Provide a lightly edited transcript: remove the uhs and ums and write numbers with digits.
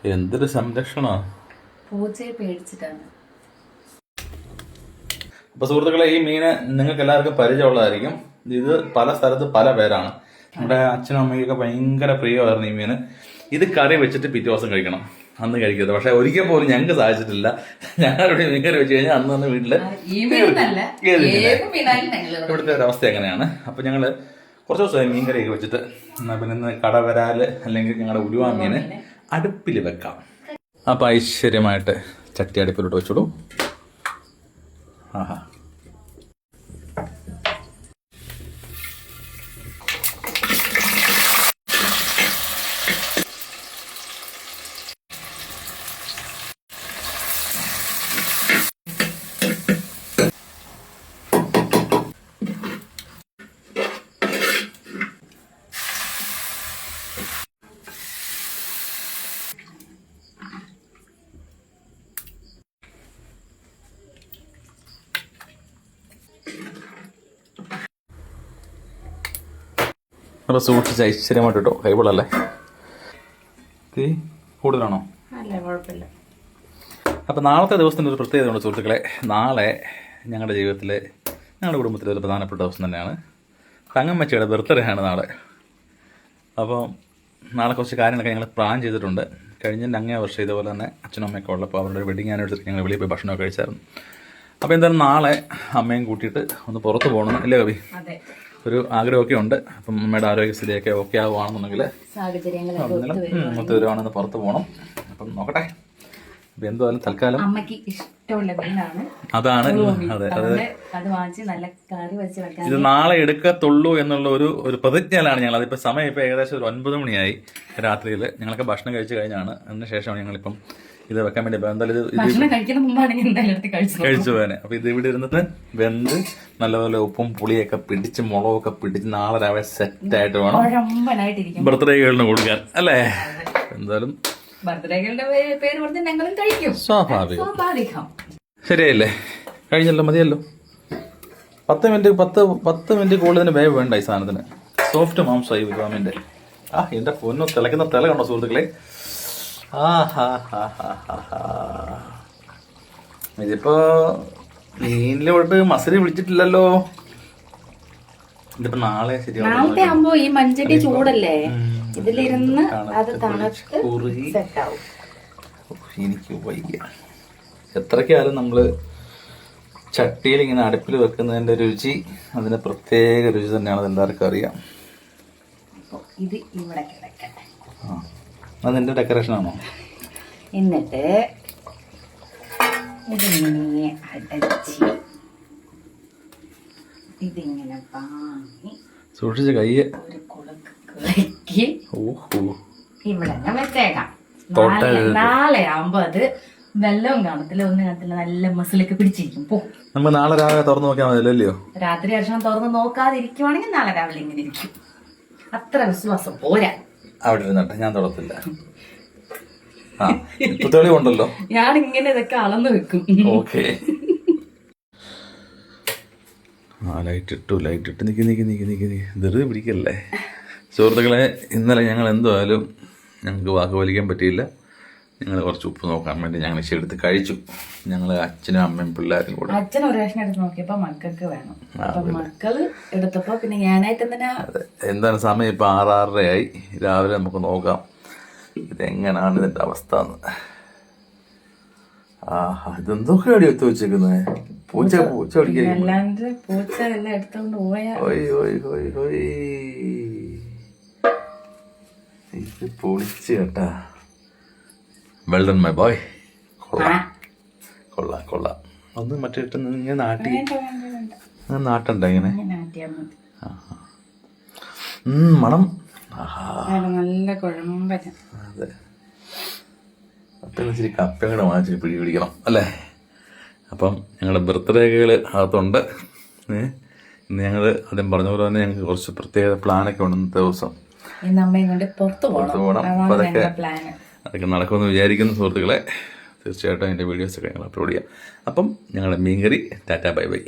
എന്തൊരു സംരക്ഷണോ. പൂച്ചയെ പേടിച്ചിട്ടാണ്. അപ്പൊ സുഹൃത്തുക്കളെ, ഈ മീന് നിങ്ങൾക്ക് എല്ലാവർക്കും പരിചയമുള്ളതായിരിക്കും. ഇത് പല സ്ഥലത്ത് പല പേരാണ്. നമ്മുടെ അച്ഛനും അമ്മയ്ക്കൊക്കെ ഭയങ്കര പ്രിയമായിരുന്നു ഈ മീന്. ഇത് കറി വെച്ചിട്ട് പിറ്റേ ദിവസം കഴിക്കണം, അന്ന് കഴിക്കരുത്. പക്ഷെ ഒരിക്കൽ പോലും ഞങ്ങൾക്ക് സാധിച്ചിട്ടില്ല. ഞങ്ങളിവിടെ മീൻ കറി വെച്ച് കഴിഞ്ഞാൽ അന്ന് വീട്ടില് ഇവിടുത്തെ ഒരു അവസ്ഥ എങ്ങനെയാണ്. അപ്പൊ ഞങ്ങള് കുറച്ച് ദിവസമായി മീൻ കറിയൊക്കെ വെച്ചിട്ട് പിന്നെ ഇന്ന് കടവരാല് അല്ലെങ്കിൽ ഞങ്ങളുടെ ഉലുവ മീന് അടുപ്പിൽ വെക്കാം. അപ്പൊ ഐശ്വര്യമായിട്ട് ചട്ടി അടുപ്പിലോട്ട് വെച്ചോളൂ. ആഹാ, അപ്പോൾ സൂക്ഷിച്ച് ഐശ്വര്യമായിട്ട് കേട്ടോ. കൈവളല്ലേ തീ കൂടുതലാണോ? അല്ല, കുഴപ്പമില്ല. അപ്പോൾ നാളത്തെ ദിവസത്തിൻ്റെ ഒരു പ്രത്യേകതയുണ്ട് സുഹൃത്തുക്കളെ. നാളെ ഞങ്ങളുടെ ജീവിതത്തിലെ, ഞങ്ങളുടെ കുടുംബത്തിലെ ഒരു പ്രധാനപ്പെട്ട ദിവസം തന്നെയാണ്. തങ്കമ്മച്ചിയുടെ ബർത്ത്ഡേ ആണ് നാളെ. അപ്പോൾ നാളെ കുറച്ച് കാര്യങ്ങളൊക്കെ ഞങ്ങൾ പ്ലാൻ ചെയ്തിട്ടുണ്ട്. കഴിഞ്ഞ അങ്ങേ വർഷം ഇതുപോലെ തന്നെ അച്ഛനും അമ്മയൊക്കെ ഉള്ളപ്പോൾ അവരുടെ വെഡിങ് ആനിവേഴ്സറിക്ക് ഞങ്ങൾ വെളിയിൽ പോയി ഭക്ഷണമൊക്കെ കഴിച്ചായിരുന്നു. അപ്പോൾ എന്തായാലും നാളെ അമ്മയും കൂട്ടിയിട്ട് ഒന്ന് പുറത്ത് പോകണം, അല്ലേ കവി? ഒരു ആഗ്രഹമൊക്കെ ഉണ്ട്. അപ്പം അമ്മയുടെ ആരോഗ്യസ്ഥിതിയൊക്കെ ഓക്കെ ആവുകയാണെന്നുണ്ടെങ്കിൽ മൊത്തം വരുവാണെന്ന് പുറത്ത് പോകണം. അപ്പം നോക്കട്ടെ. എന്തായാലും തൽക്കാലം അമ്മയ്ക്ക് ഇഷ്ടമുള്ള മീനാണ് അതാണ്. അതെ, അത് വാങ്ങിച്ച് നല്ല കറി വെച്ച് വെക്കാൻ. ഇത് നാളെ എടുക്കത്തുള്ളൂ എന്നുള്ള ഒരു പ്രതിജ്ഞയിലാണ് ഞങ്ങൾ. അതിപ്പോൾ സമയം ഇപ്പോൾ ഏകദേശം ഒരു 9 മണിയായി രാത്രിയിൽ. ഞങ്ങളൊക്കെ ഭക്ഷണം കഴിച്ച് കഴിഞ്ഞാണ്. അതിന് ശേഷമാണ് ഞങ്ങളിപ്പം ഇത് വെക്കാൻ വേണ്ടി കഴിച്ചു പോകാനെ. അപ്പൊ ഇത് ഇവിടെ ഇരുന്നിട്ട് വെന്ത് നല്ലപോലെ ഉപ്പും പുളിയൊക്കെ പിടിച്ച് മുളകൊക്കെ പിടിച്ച് നാളെ രാവിലെ സെറ്റായിട്ട് വേണം ബർത്ത്ഡേകളിന് കൊടുക്കാൻ, അല്ലേ? എന്തായാലും സ്വാഭാവികം. ശരിയല്ലേ? കഴിഞ്ഞല്ലോ, മതിയല്ലോ. 10 മിനിറ്റ് കൂടുതലിന് വേവ് വേണ്ട ഈ സാധനത്തിന്. സോഫ്റ്റ് മാംസമായി വിവാമിന്റെ. എന്റെ പൊന്നു, തിളക്കുന്ന തിള കണ്ടോ സുഹൃത്തുക്കളെ? ഇതിപ്പോ മീനിലോട്ട് മസിൽ വിളിച്ചിട്ടില്ലല്ലോ. ഇതിപ്പോ നാളെ നാളത്തെ ആകുമ്പോ ഈ മൺചട്ടി ചൂടല്ലേ, ഇതിലിരുന്ന് അത് തണുത്ത് സെറ്റാവും. എനിക്ക് വയ്യ. എത്രക്കാലും നമ്മള് ചട്ടിയിൽ ഇങ്ങനെ അടുപ്പിൽ വെക്കുന്നതിന്റെ രുചി, അതിന് പ്രത്യേക രുചി തന്നെയാണ്. എല്ലാവർക്കും അറിയാം. ഇത് ഇവിടെ കിടക്കട്ടെ. അത് നിന്റെ ഡെക്കറേഷൻ ആണോ? എന്നിട്ട് ഇതിങ്ങനെ അടച്ച് ഇതിങ്ങനെ വാങ്ങി സൂക്ഷിച്ച് കയ്യെ ഒരു കുളക്ക് കുളക്കി ഇവിടെ വെച്ചേക്കാം. നാളെ ആകുമ്പോ അത് വെള്ളവും കാണത്തില്ല, ഒന്നും കാണത്തില്ല, നല്ല മസിലൊക്കെ പിടിച്ചിരിക്കും. പോ, നമ്മൾ നാളെ രാവിലെ തുറന്നു നോക്കാൻ മതിയല്ലോ. രാത്രി ഭക്ഷണം തുറന്ന് നോക്കാതിരിക്കുവാണെങ്കിൽ നാളെ രാവിലെ ഇങ്ങനെ ഇരിക്കും. അത്ര വിശ്വാസം പോരാ. അവിടെ ഇരുന്നട്ടെ, ഞാൻ തുടത്തില്ല. തെളിവുണ്ടല്ലോ, ഞാൻ ഇങ്ങനെ ഇതൊക്കെ അളന്ന് വെക്കും. ഓക്കെ. ലൈറ്റ് ഇട്ട് നിക്ക് ധൃതി പിടിക്കല്ലേ സുഹൃത്തുക്കളെ. ഇന്നലെ ഞങ്ങൾ എന്തായാലും ഞങ്ങൾക്ക് വാക്ക് വലിക്കാൻ പറ്റിയില്ല. ഞങ്ങൾ കുറച്ച് ഉപ്പ് നോക്കാൻ വേണ്ടി ഞങ്ങൾ ഇച്ചിരി എടുത്ത് കഴിച്ചു. ഞങ്ങൾ അച്ഛനും അമ്മയും പിള്ളേരും കൂടെ. അച്ഛൻ ഒരു റേഷൻ എടുത്ത് നോക്കിയപ്പോ മക്കൾക്ക് വേണം. മക്കള് എടുത്തപ്പോ പിന്നെ ഞാനായിട്ട് എന്താണ് സമയം ഇപ്പൊ 6:30 രാവിലെ. നമുക്ക് നോക്കാം ഇതെങ്ങനാണ് ഇതിന്റെ അവസ്ഥ എന്ന്. ഇതെന്തൊക്കെ അടി എടുത്ത് വെച്ചേക്കുന്നത്? പൂച്ച ഇത് പൊളിച്ച് കേട്ടാ. Well done my boy. കൊള്ളാം. ഒന്ന് മറ്റേ ഇങ്ങനെ നാട്ടണ്ട ഇങ്ങനെ മണം. നല്ല കുഴമ്പന. അതെ, അപ്പം ഇച്ചിരി കപ്പയും കൂടെ വാങ്ങിച്ചിട്ട് പിടിക്കണം, അല്ലേ? അപ്പം ഞങ്ങളുടെ ബർത്ത്ഡേകൾ അകത്തുണ്ട്. ഇന്ന് ഞങ്ങൾ ആദ്യം പറഞ്ഞ പോലെ തന്നെ ഞങ്ങൾക്ക് കുറച്ച് പ്രത്യേക പ്ലാനൊക്കെ ഉണ്ട്. ഇന്നത്തെ ദിവസം പുറത്ത് പോകണം. അപ്പം അതൊക്കെ നടക്കുമെന്ന് വിചാരിക്കുന്ന സുഹൃത്തുക്കളെ. തീർച്ചയായിട്ടും അതിൻ്റെ വീഡിയോസൊക്കെ ഞങ്ങൾ അപ്ലോഡ് ചെയ്യാം. അപ്പം ഞങ്ങളുടെ മീൻകറി ടാറ്റാ ബൈ ബൈ.